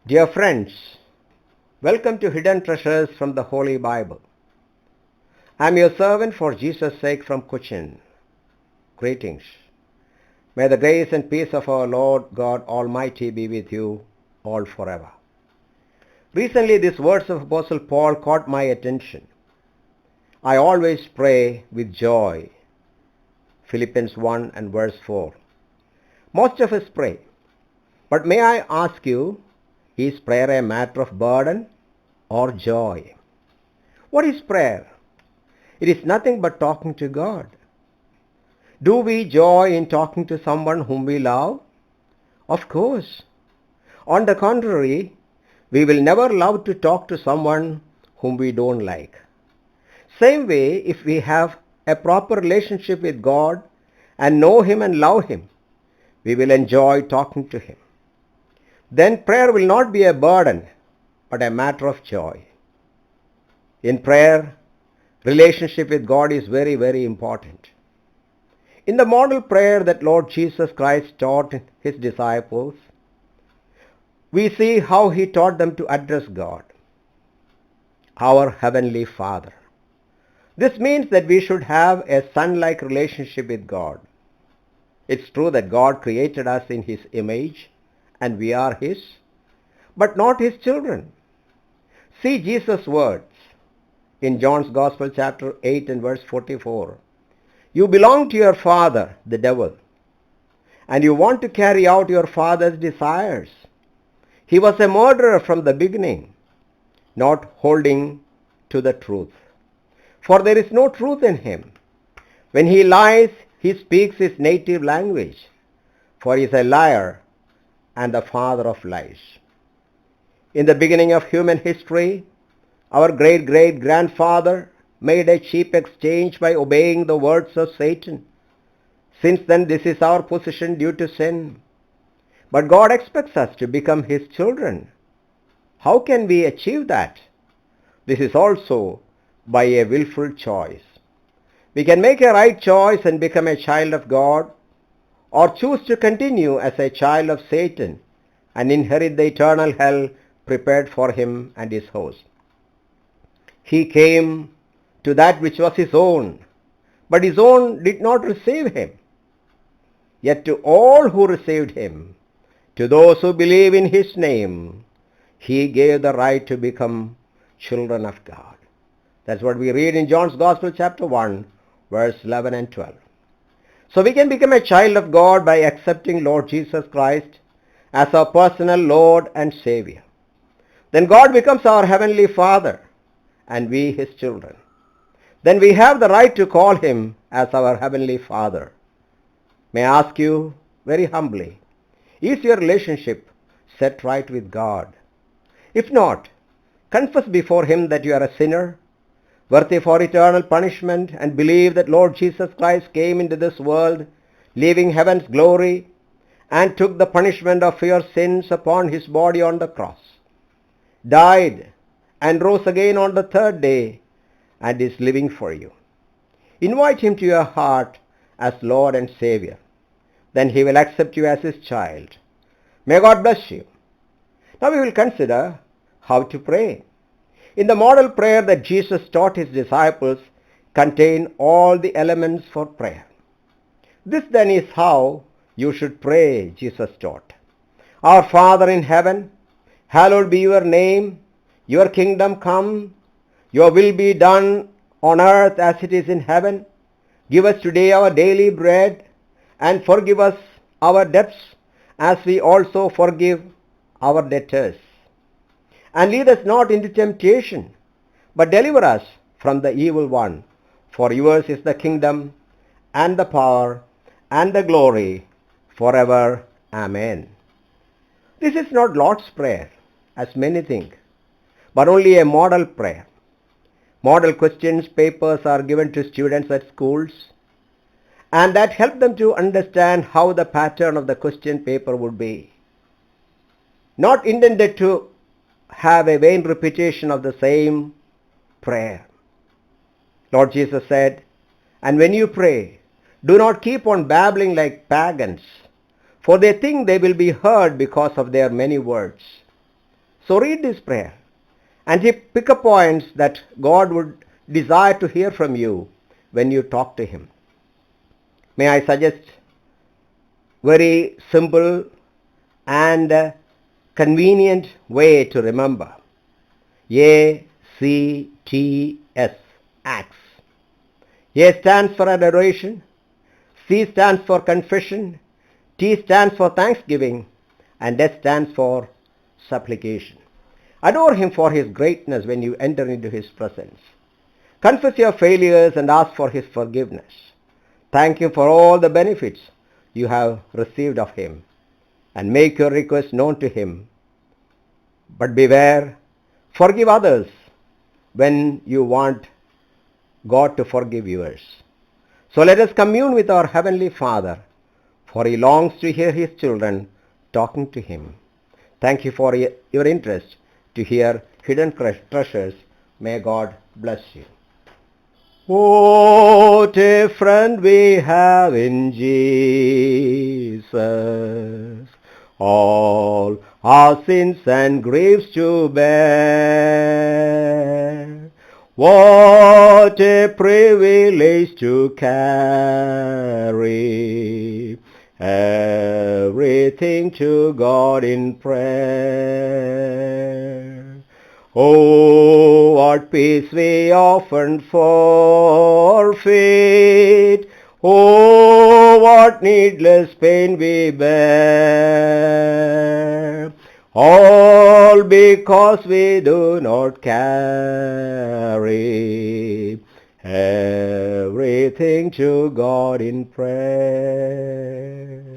Dear friends, welcome to Hidden Treasures from the Holy Bible. I am your servant for Jesus' sake from Cochin. Greetings. May the grace and peace of our Lord God Almighty be with you all forever. Recently, these words of Apostle Paul caught my attention. I always pray with joy. Philippians 1 and verse 4. Most of us pray. But may I ask you, is prayer a matter of burden or joy? What is prayer? It is nothing but talking to God. Do we joy in talking to someone whom we love? Of course. On the contrary, we will never love to talk to someone whom we don't like. Same way, if we have a proper relationship with God and know Him and love Him, we will enjoy talking to Him. Then prayer will not be a burden, but a matter of joy. In prayer, relationship with God is very, very important. In the model prayer that Lord Jesus Christ taught His disciples, we see how He taught them to address God, our Heavenly Father. This means that we should have a son-like relationship with God. It's true that God created us in His image and we are His, but not His children. See Jesus' words in John's Gospel chapter 8 and verse 44. You belong to your father, the devil, and you want to carry out your father's desires. He was a murderer from the beginning, not holding to the truth. For there is no truth in him. When he lies, he speaks his native language, for he is a liar and the father of lies. In the beginning of human history, our great-great-grandfather made a cheap exchange by obeying the words of Satan. Since then, this is our position due to sin. But God expects us to become His children. How can we achieve that? This is also by a willful choice. We can make a right choice and become a child of God, or choose to continue as a child of Satan and inherit the eternal hell prepared for him and his host. He came to that which was his own, but his own did not receive him. Yet to all who received him, to those who believe in his name, he gave the right to become children of God. That's what we read in John's Gospel chapter 1, verse 11 and 12. So we can become a child of God by accepting Lord Jesus Christ as our personal Lord and Savior. Then God becomes our Heavenly Father and we His children. Then we have the right to call Him as our Heavenly Father. May I ask you very humbly, is your relationship set right with God? If not, confess before Him that you are a sinner, worthy for eternal punishment, and believe that Lord Jesus Christ came into this world, leaving heaven's glory, and took the punishment of your sins upon His body on the cross, died, and rose again on the third day, and is living for you. Invite Him to your heart as Lord and Savior. Then He will accept you as His child. May God bless you. Now we will consider how to pray. In the model prayer that Jesus taught His disciples contain all the elements for prayer. This then is how you should pray, Jesus taught. Our Father in heaven, hallowed be your name, your kingdom come, your will be done on earth as it is in heaven. Give us today our daily bread, and forgive us our debts as we also forgive our debtors. And lead us not into temptation, but deliver us from the evil one. For yours is the kingdom, and the power, and the glory, forever. Amen. This is not Lord's Prayer, as many think, but only a model prayer. Model questions papers are given to students at schools, and that help them to understand how the pattern of the question paper would be. Not intended to have a vain repetition of the same prayer. Lord Jesus said, and when you pray, do not keep on babbling like pagans, for they think they will be heard because of their many words. So read this prayer and pick up points that God would desire to hear from you when you talk to Him. May I suggest very simple and convenient way to remember. ACTS, acts. A stands for adoration, C stands for confession, T stands for thanksgiving, and S stands for supplication. Adore Him for His greatness when you enter into His presence. Confess your failures and ask for His forgiveness. Thank Him for all the benefits you have received of Him, and make your request known to Him. But beware, forgive others when you want God to forgive yours. So let us commune with our Heavenly Father, for He longs to hear His children talking to Him. Thank you for your interest to hear Hidden Treasures. May God bless you. What a friend we have in Jesus, all our sins and griefs to bear. What a privilege to carry everything to God in prayer. Oh, what peace we often forfeit. Oh, what needless pain we bear. All because we do not carry everything to God in prayer.